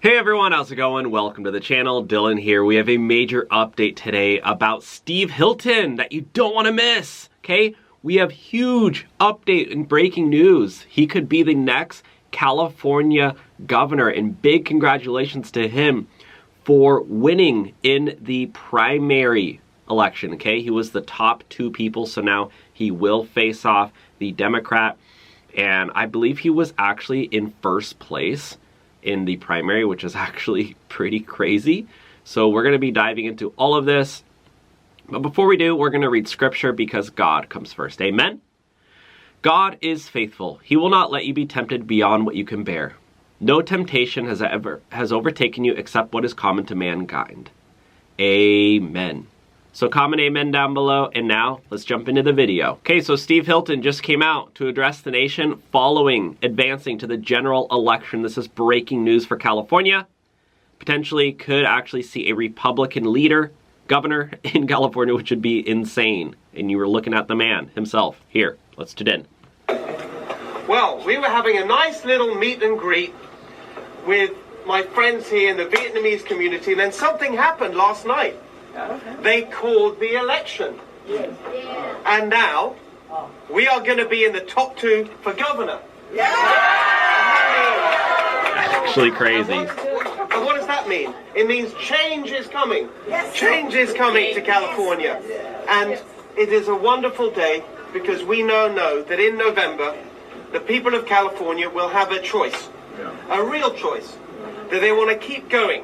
Hey everyone, how's it going? Welcome to the channel. Dylan here. We have a major update today about Steve Hilton that you don't want to miss, okay? We have huge update and breaking news. He could be the next California governor, and big congratulations to him for winning in the primary election, okay? He was the top two people, so now he will face off the Democrat, and I believe he was actually in first place in the primary, which is actually pretty crazy. So we're going to be diving into all of this. But before we do, we're going to read scripture because God comes first. Amen? God is faithful. He will not let you be tempted beyond what you can bear. No temptation has overtaken you except what is common to mankind. Amen. So comment amen down below, and now let's jump into the video. Okay, so Steve Hilton just came out to address the nation following advancing to the general election. This is breaking news for California. Potentially could actually see a Republican governor in California, which would be insane. And you were looking at the man himself. Here, let's tune in. Well, we were having a nice little meet and greet with my friends here in the Vietnamese community, and then something happened last night. They called the election. Yes. And now, we are going to be in the top two for governor. Yeah. Actually crazy. And what does that mean? It means change is coming. Yes. Change is coming to California. And it is a wonderful day because we now know that in November, the people of California will have a choice. A real choice. That they want to keep going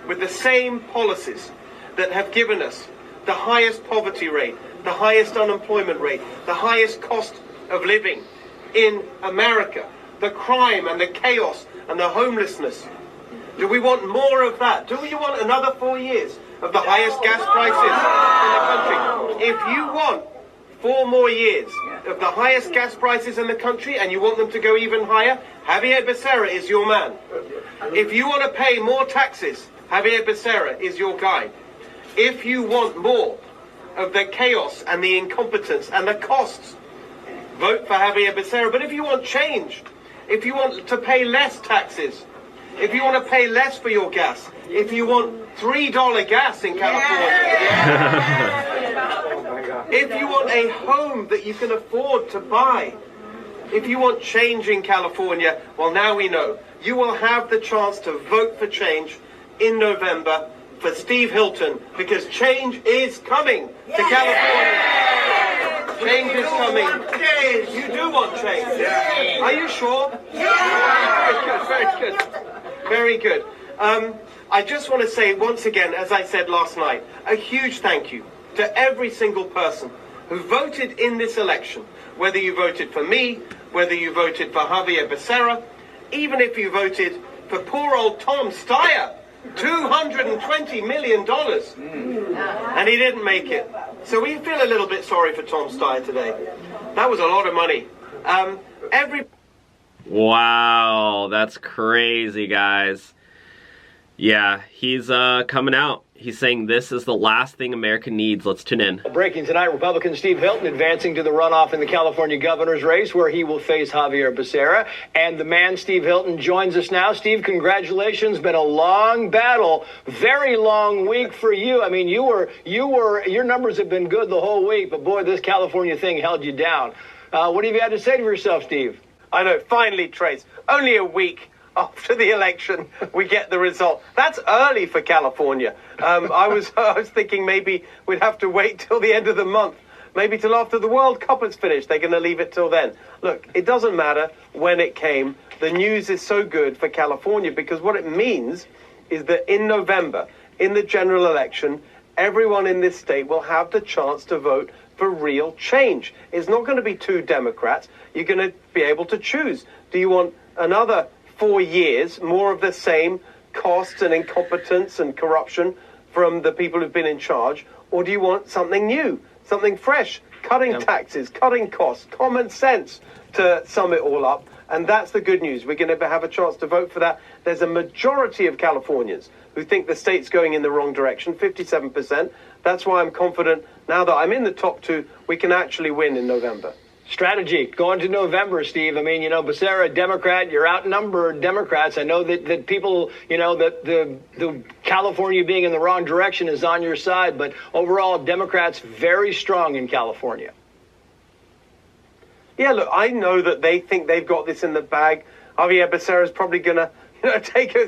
with the same policies that have given us the highest poverty rate, the highest unemployment rate, the highest cost of living in America, the crime and the chaos and the homelessness. Do we want more of that? Do we want another 4 years of the highest gas prices in the country? If you want 4 more years of the highest gas prices in the country and you want them to go even higher, Javier Becerra is your man. If you want to pay more taxes, Javier Becerra is your guy. If you want more of the chaos and the incompetence and the costs, vote for Javier Becerra. But if you want change, if you want to pay less taxes, if you want to pay less for your gas, if you want $3 gas in California, if you want a home that you can afford to buy, if you want change in California, well, now we know. You will have the chance to vote for change in November for Steve Hilton, because change is coming to California. Change is coming. You do want change. Are you sure? Very good. Very good. I just want to say once again, as I said last night, a huge thank you to every single person who voted in this election, whether you voted for me, whether you voted for Javier Becerra, even if you voted for poor old Tom Steyer. $220 million, and he didn't make it. So we feel a little bit sorry for Tom Steyer today. That was a lot of money. Wow, that's crazy, guys. Yeah, he's coming out. He's saying this is the last thing America needs. Let's tune in. Breaking tonight, Republican Steve Hilton advancing to the runoff in the California governor's race, where he will face Javier Becerra. And the man, Steve Hilton, joins us now. Steve, congratulations. Been a long battle, very long week for you. I mean, your numbers have been good the whole week, but boy, this California thing held you down. What have you had to say to yourself, Steve? I know, finally, Trace. Only a week after the election, we get the result. That's early for California. I was thinking maybe we'd have to wait till the end of the month, maybe till after the World Cup is finished. They're going to leave it till then. Look, it doesn't matter when it came. The news is so good for California because what it means is that in November, in the general election, everyone in this state will have the chance to vote for real change. It's not going to be 2 Democrats. You're going to be able to choose. Do you want another 4 years, more of the same costs and incompetence and corruption from the people who've been in charge? Or do you want something new, something fresh, cutting taxes, cutting costs, common sense to sum it all up? And that's the good news. We're going to have a chance to vote for that. There's a majority of Californians who think the state's going in the wrong direction, 57%. That's why I'm confident now that I'm in the top 2, we can actually win in November. Strategy going to November, Steve. I mean, Becerra, Democrat, you're outnumbered Democrats. I know that people, that the California being in the wrong direction is on your side, but overall, Democrats very strong in California. Yeah, look, I know that they think they've got this in the bag. Javier Becerra is probably going to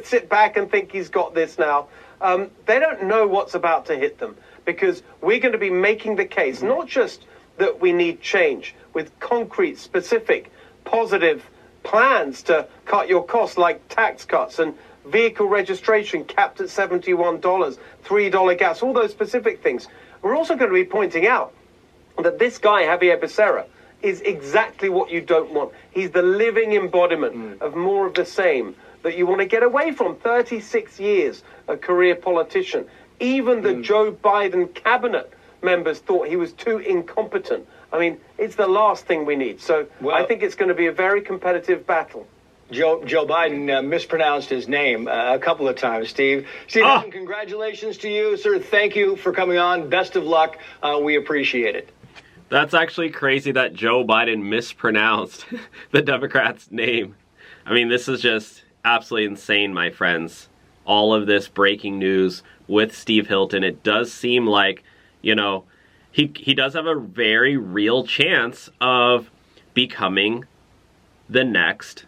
sit back and think he's got this now. They don't know what's about to hit them, because we're going to be making the case, not just that we need change, with concrete, specific, positive plans to cut your costs, like tax cuts and vehicle registration capped at $71, $3 gas, all those specific things. We're also going to be pointing out that this guy, Javier Becerra, is exactly what you don't want. He's the living embodiment of more of the same that you want to get away from. 36 years, a career politician. Even the Joe Biden cabinet members thought he was too incompetent. I mean, it's the last thing we need. So I think it's going to be a very competitive battle. Joe Biden mispronounced his name a couple of times, Steve. Steve, congratulations to you, sir. Thank you for coming on. Best of luck. We appreciate it. That's actually crazy that Joe Biden mispronounced the Democrat's name. I mean, this is just absolutely insane, my friends. All of this breaking news with Steve Hilton. It does seem like, he does have a very real chance of becoming the next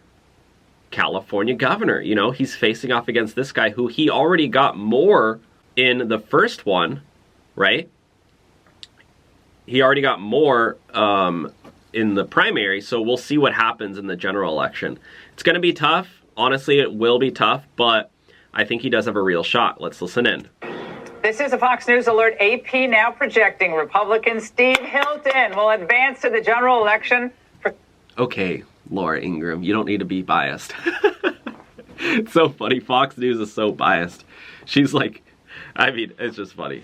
California governor. He's facing off against this guy who he already got more in the first one, right? He already got more in the primary, so we'll see what happens in the general election. It's going to be tough. Honestly, it will be tough, but I think he does have a real shot. Let's listen in. This is a Fox News alert. AP now projecting Republican Steve Hilton will advance to the general election. Okay, Laura Ingraham, you don't need to be biased. It's so funny. Fox News is so biased. She's like, it's just funny.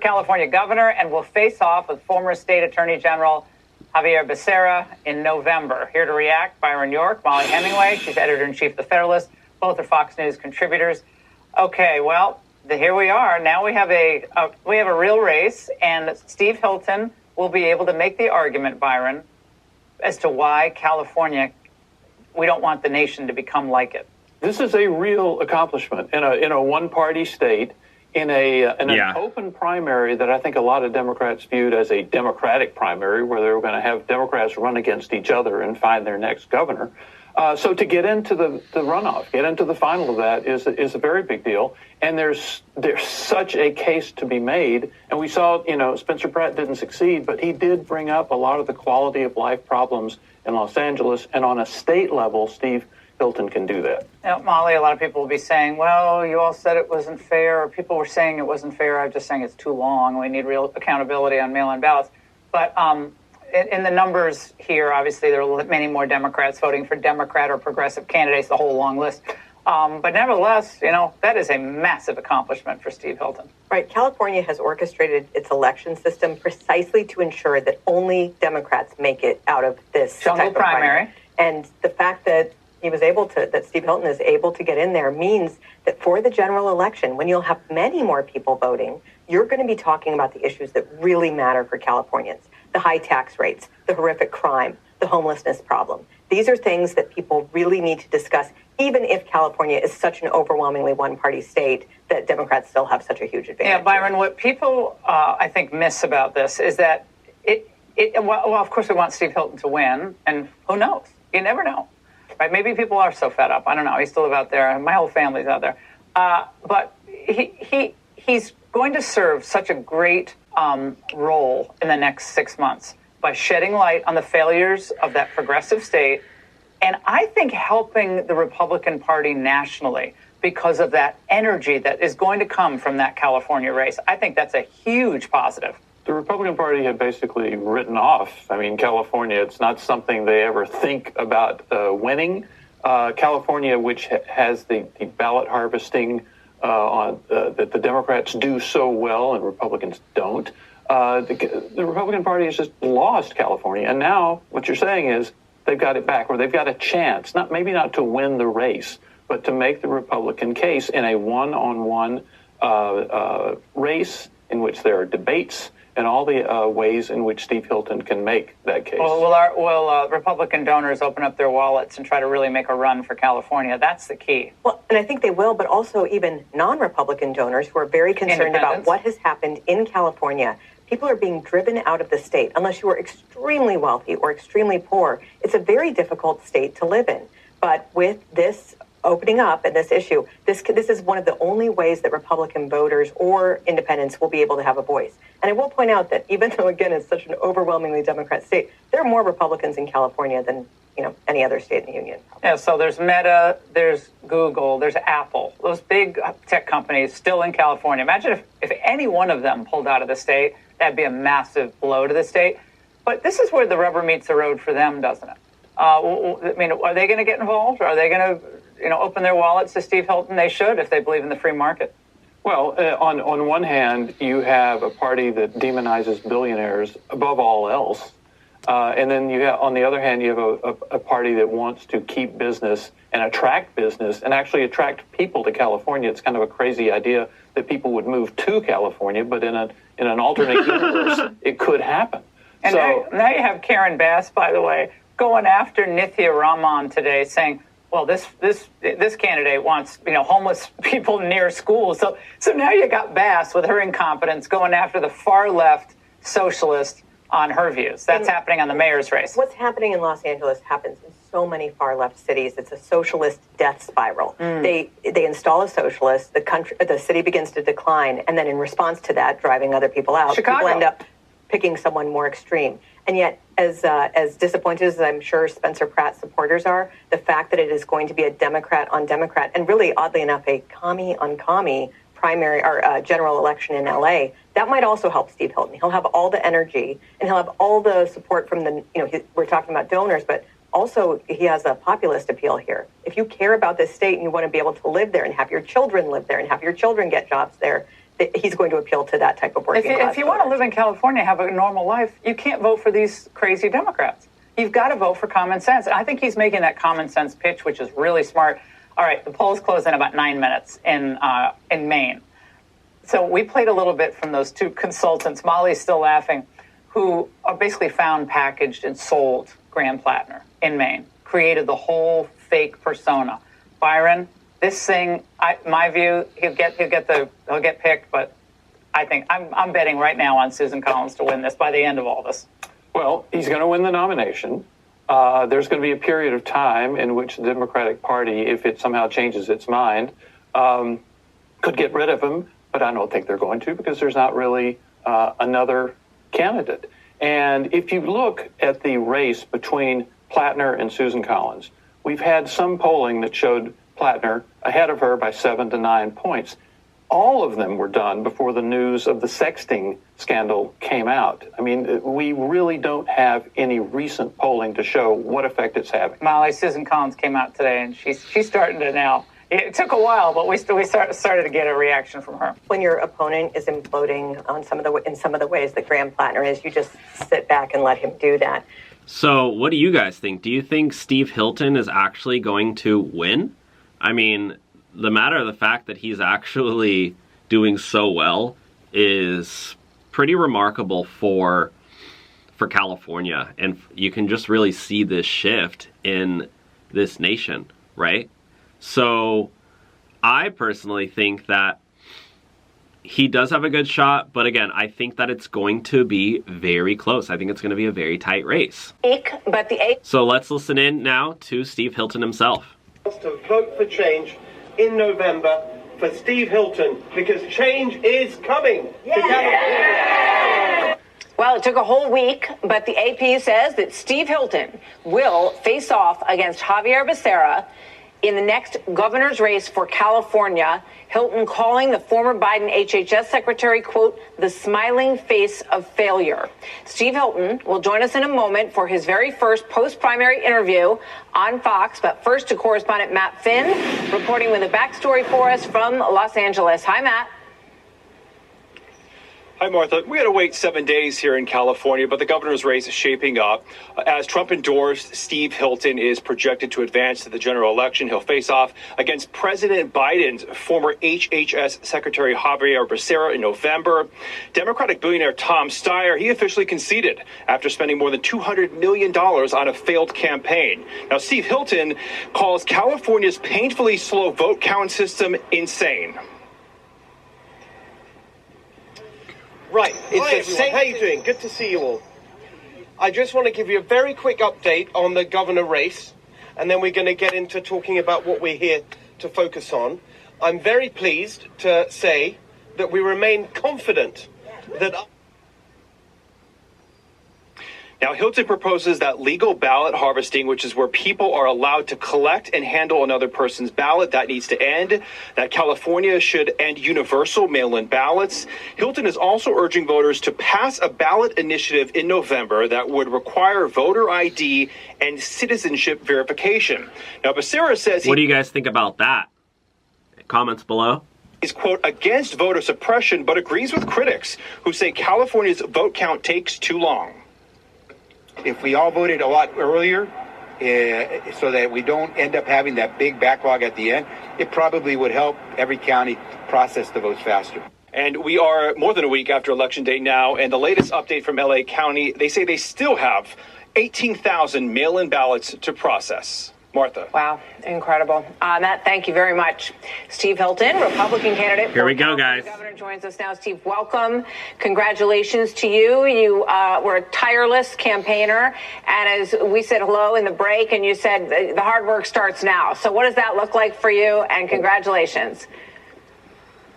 California governor, and will face off with former state attorney general Javier Becerra in November. Here to react, Byron York, Molly Hemingway. She's editor-in-chief of The Federalist. Both are Fox News contributors. Okay, well, here we are. Now we have a real race, and Steve Hilton will be able to make the argument, Byron, as to why California, we don't want the nation to become like it. This is a real accomplishment in a one-party state, in an open primary that I think a lot of Democrats viewed as a Democratic primary, where they were going to have Democrats run against each other and find their next governor. So to get into the runoff, get into the final of that is a very big deal. And there's such a case to be made. And we saw, Spencer Pratt didn't succeed, but he did bring up a lot of the quality of life problems in Los Angeles. And on a state level, Steve Hilton can do that. Now, Molly, a lot of people will be saying, well, you all said it wasn't fair, or people were saying it wasn't fair. I'm just saying it's too long. We need real accountability on mail-in ballots. But in the numbers here, obviously, there are many more Democrats voting for Democrat or progressive candidates, the whole long list. But nevertheless, that is a massive accomplishment for Steve Hilton. Right. California has orchestrated its election system precisely to ensure that only Democrats make it out of this jungle primary. And the fact that that Steve Hilton is able to get in there means that for the general election, when you'll have many more people voting, you're going to be talking about the issues that really matter for Californians. The high tax rates, the horrific crime, the homelessness problem. These are things that people really need to discuss, even if California is such an overwhelmingly one-party state that Democrats still have such a huge advantage. Yeah, Byron, what people, I think, miss about this is that well, of course, we want Steve Hilton to win, and who knows? You never know. Right? Maybe people are so fed up. I don't know. I used to live out there. My whole family's out there. But he's going to serve such a great role in the next 6 months by shedding light on the failures of that progressive state, and I think helping the Republican Party nationally because of that energy that is going to come from that California race. I think that's a huge positive. The Republican Party had basically written off, California. It's not something they ever think about winning. California, which has the ballot harvesting that the Democrats do so well and Republicans don't. The Republican Party has just lost California. And now what you're saying is they've got it back, or they've got a chance, maybe not to win the race, but to make the Republican case in a one-on-one race in which there are debates, and all the ways in which Steve Hilton can make that case. Well, will Republican donors open up their wallets and try to really make a run for California? That's the key. Well, and I think they will, but also even non-Republican donors who are very concerned about what has happened in California. People are being driven out of the state. Unless you are extremely wealthy or extremely poor, it's a very difficult state to live in. But with this opening up and this issue, this is one of the only ways that Republican voters or independents will be able to have a voice. And I will point out that even though, again, it's such an overwhelmingly Democrat state, there are more Republicans in California than any other state in the union. Yeah, so there's Meta, there's Google, there's Apple, those big tech companies still in California. Imagine if any one of them pulled out of the state, that'd be a massive blow to the state. But this is where the rubber meets the road for them, doesn't it? I mean, are they going to get involved? Are they going to open their wallets to Steve Hilton? They should if they believe in the free market. Well, on one hand, you have a party that demonizes billionaires above all else. And then on the other hand, you have a party that wants to keep business and attract business and actually attract people to California. It's kind of a crazy idea that people would move to California, but in an alternate universe, it could happen. And now you have Karen Bass, by the way, going after Nithya Raman today, saying, well, this candidate wants homeless people near schools. So now you got Bass with her incompetence going after the far left socialist on her views. That's happening on the mayor's race. What's happening in Los Angeles happens in so many far left cities. It's a socialist death spiral. They install a socialist, the city begins to decline, and then in response to that, driving other people out, people end up picking someone more extreme. And yet, as disappointed as I'm sure Spencer Pratt supporters are, the fact that it is going to be a Democrat on Democrat, and really, oddly enough, a commie on commie primary or general election in LA, that might also help Steve Hilton. He'll have all the energy and he'll have all the support from we're talking about donors, but also he has a populist appeal here. If you care about this state and you want to be able to live there and have your children live there and have your children get jobs there, he's going to appeal to that type of working class. If you want to live in California, have a normal life, you can't vote for these crazy Democrats. You've got to vote for common sense. And I think he's making that common sense pitch, which is really smart. All right, the polls close in about 9 minutes in Maine. So we played a little bit from those two consultants, Molly's still laughing, who are basically found, packaged, and sold Graham Plattner in Maine, created the whole fake persona. Byron, this thing, my view, he'll get picked, but I think I'm betting right now on Susan Collins to win this by the end of all this. Well, he's going to win the nomination. There's going to be a period of time in which the Democratic Party, if it somehow changes its mind, could get rid of him, but I don't think they're going to because there's not really another candidate. And if you look at the race between Plattner and Susan Collins, we've had some polling that showed Plattner ahead of her by 7 to 9 points. All of them were done before the news of the sexting scandal came out. I mean, we really don't have any recent polling to show what effect it's having. Molly, Susan Collins came out today, and she's starting to now. It took a while, but we started to get a reaction from her. When your opponent is imploding in some of the ways that Graham Plattner is, you just sit back and let him do that. So what do you guys think? Do you think Steve Hilton is actually going to win? I mean, the matter of the fact that he's actually doing so well is pretty remarkable for California. And you can just really see this shift in this nation, right? So I personally think that he does have a good shot, but again, I think that it's going to be very close. I think it's going to be a very tight race. So let's listen in now to Steve Hilton himself. To vote for change in November for Steve Hilton because change is coming to California. Well, it took a whole week, but the AP says that Steve Hilton will face off against Javier Becerra in the next governor's race for California. Hilton calling the former Biden HHS secretary, quote, the smiling face of failure. Steve Hilton will join us in a moment for his very first post-primary interview on Fox. But first to correspondent Matt Finn, reporting with a backstory for us from Los Angeles. Hi, Matt. Hi, Martha. We had to wait 7 days here in California, but the governor's race is shaping up. As Trump endorsed, Steve Hilton is projected to advance to the general election. He'll face off against President Biden's former HHS Secretary Javier Becerra in November. Democratic billionaire Tom Steyer, he officially conceded after spending more than $200 million on a failed campaign. Now, Steve Hilton calls California's painfully slow vote count system insane. Right. Hi, everyone. How are you doing? Good to see you all. I just want to give you a very quick update on the governor race, and then we're going to get into talking about what we're here to focus on. I'm very pleased to say that we remain confident that... Now, Hilton proposes that legal ballot harvesting, which is where people are allowed to collect and handle another person's ballot, that needs to end, that California should end universal mail-in ballots. Hilton is also urging voters to pass a ballot initiative in November that would require voter ID and citizenship verification. Now, Becerra says... What do you guys think about that? Comments below. He's, quote, against voter suppression, but agrees with critics who say California's vote count takes too long. If we all voted a lot earlier, so that we don't end up having that big backlog at the end, it probably would help every county process the votes faster. And we are more than a week after Election Day now, and the latest update from LA County, they say they still have 18,000 mail-in ballots to process. Martha. Wow, incredible. Matt, thank you very much. Steve Hilton, Republican candidate. Here we go, guys. The governor joins us now. Steve, welcome. Congratulations to you. You were a tireless campaigner. And as we said hello in the break, and you said the hard work starts now. So what does that look like for you? And congratulations.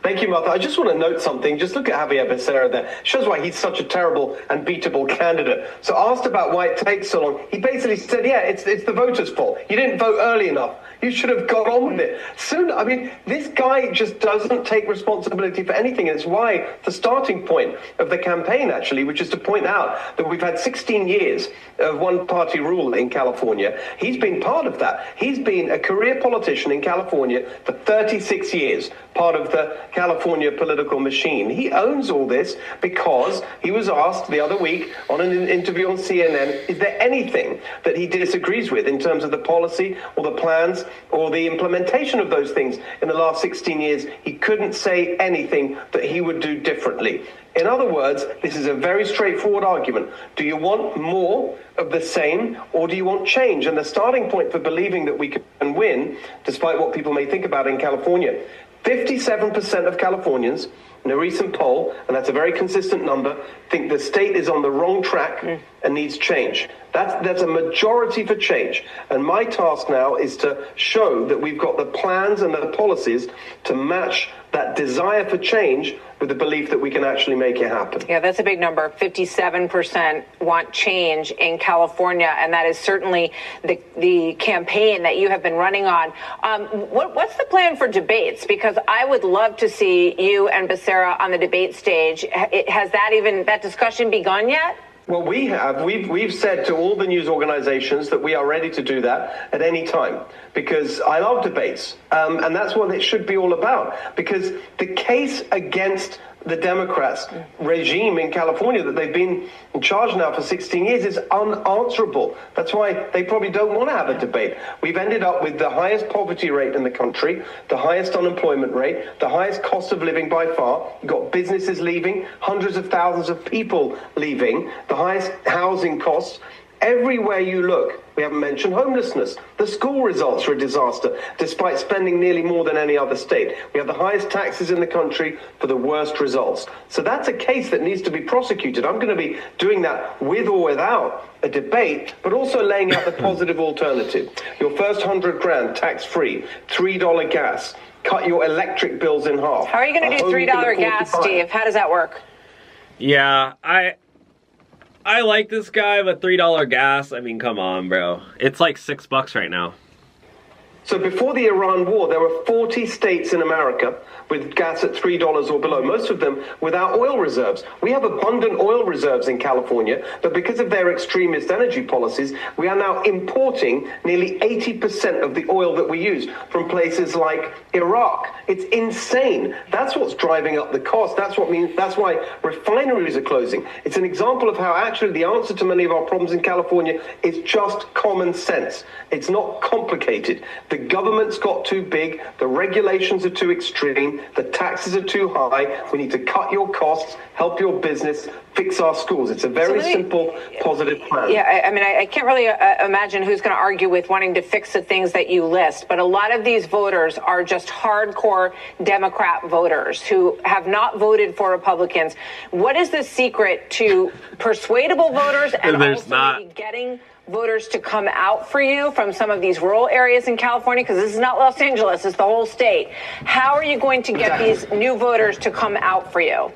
Thank you, Martha. I just want to note something. Just look at Javier Becerra there. Shows why he's such a terrible and beatable candidate. So asked about why it takes so long, he basically said, yeah, it's the voters' fault. You didn't vote early enough. You should have got on with it soon. I mean, this guy just doesn't take responsibility for anything. And it's why the starting point of the campaign, actually, which is to point out that we've had 16 years of one-party rule in California. He's been part of that. He's been a career politician in California for 36 years, part of the California political machine. He owns all this because he was asked the other week on an interview on CNN, is there anything that he disagrees with in terms of the policy or the plans or the implementation of those things in the last 16 years? He couldn't say anything that he would do differently. In other words, this is a very straightforward argument. Do you want more of the same, or do you want change? And the starting point for believing that we can win, despite what people may think about in California, 57% of Californians in a recent poll, and that's a very consistent number, think the state is on the wrong track and needs change. That's a majority for change. And my task now is to show that we've got the plans and the policies to match that desire for change with the belief that we can actually make it happen. Yeah, that's a big number. 57% want change in California, and that is certainly the campaign that you have been running on. What's the plan for debates? Because I would love to see you and Becerra on the debate stage. Has that discussion begun yet? Well, we have. We've said to all the news organizations that we are ready to do that at any time, because I love debates, and that's what it should be all about, because the case against the Democrats regime in California that they've been in charge now for 16 years is unanswerable. That's why they probably don't want to have a debate. We've ended up with the highest poverty rate in the country, the highest unemployment rate, the highest cost of living by far. You've got businesses leaving, hundreds of thousands of people leaving, the highest housing costs. Everywhere you look, we haven't mentioned homelessness. The school results are a disaster, despite spending nearly more than any other state. We have the highest taxes in the country for the worst results. So that's a case that needs to be prosecuted. I'm going to be doing that with or without a debate, but also laying out the positive alternative. Your first $100,000 tax-free, $3 gas, cut your electric bills in half. How are you going to do $3 gas, Steve? How does that work? Yeah, I like this guy, but $3 gas, I mean, come on, bro. It's like $6 right now. So before the Iran war, there were 40 states in America with gas at $3 or below, most of them without oil reserves. We have abundant oil reserves in California, but because of their extremist energy policies, we are now importing nearly 80% of the oil that we use from places like Iraq. It's insane. That's what's driving up the cost. That's why refineries are closing. It's an example of how actually the answer to many of our problems in California is just common sense. It's not complicated. The government's got too big, the regulations are too extreme, the taxes are too high. We need to cut your costs, help your business, fix our schools. It's a very simple, positive plan. Yeah, I mean, I can't really imagine who's going to argue with wanting to fix the things that you list, but a lot of these voters are just hardcore Democrat voters who have not voted for Republicans. What is the secret to persuadable voters and maybe getting voters to come out for you from some of these rural areas in California? Because this is not Los Angeles, it's the whole state. How are you going to get these new voters to come out for you?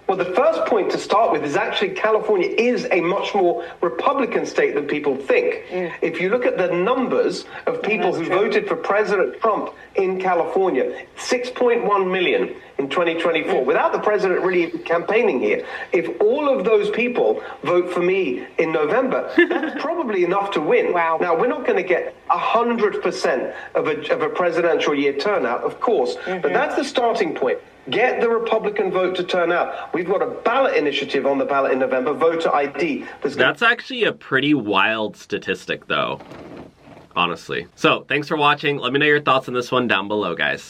Well, the first point to start with is actually California is a much more Republican state than people think. If you look at the numbers of people who voted for President Trump in California, 6.1 million in 2024, without the president really campaigning here. If all of those people vote for me in November, that's probably enough to win. Wow. Now, we're not going to get 100% of a presidential year turnout, of course, but that's the starting point. Get the Republican vote to turn out. We've got a ballot initiative on the ballot in November, voter ID. That's actually a pretty wild statistic, though, honestly. So, thanks for watching. Let me know your thoughts on this one down below, guys.